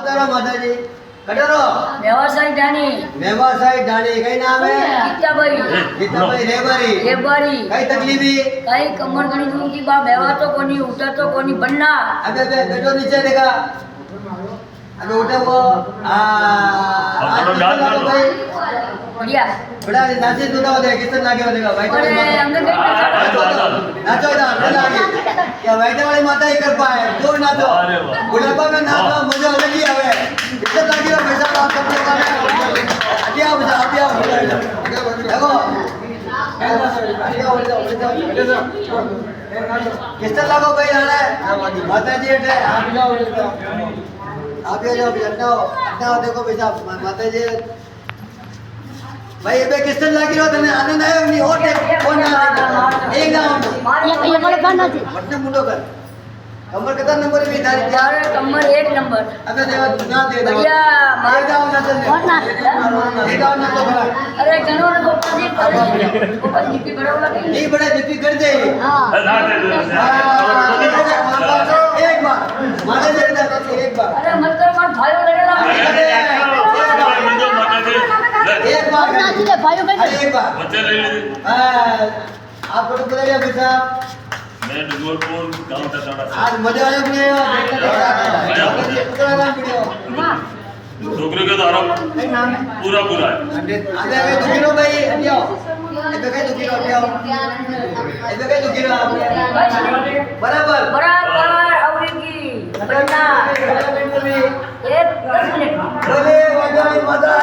તારા માતાજી કટરો વ્યવસાય જાણી વ્યવસાય જાણી કઈ નામ હે ગીતાભાઈ રેબરી રેબારી કઈ તકલીફી કઈ કમર ગણી દૂંगी બા બેવા તો કોની ઉઠા તો કોની બન્ના अबे बे बेटो नीचे देखा अबे उठे वो भाई बढ़िया बड़ा नाचे दूधा हो दे कितने लागे हो देगा भाई अरे हमने कहीं नाचो इधर नहीं लागे क्या बैठे वाली माता ही कर पाए जोर नाचो बुढ़ापा में नाचो मुझे अलग ही आवे कितने लागे हो पैसा आप सबसे काले अभी आओ देखो किसने लागो भाई जाने माता जी है आप जाओ जाओ देखो पैसा माता जी भाई ये किसने लागी रो तने आनंद आयो नहीं और कौन ना एक गांव ये बोले गाना थी वटने मुंडो कर कमर कितना नंबर में थारी यार कमर 1 नंबर अबे देवा ना दे दो भैया मार गांव ना चल एक गांव ना तो खड़ा अरे कनो ने ऊपर जीपी बड़ा लगे नहीं बड़ा जीपी कर दे हां एक बार मारे दे एक बार अरे मत कर मत भाईओ लगेला एक बार नाची ले भाईओ कहीं एक बार बच्चे ले ले आप फोटो बोले या पैसा मैं डुगरपुर गांव का साड़ा आज मजा आया मुझे पुतला नाम वीडियो डुगरे का दारा पूरा पूरा है अबे अबे दुखिनो भाई अबियो अबे कहीं दुखिनो अबियो अबे कहीं दुखिनो बराबर बराबर आवरेगी बन्ना एक 10 मिनट बोले वजन मजा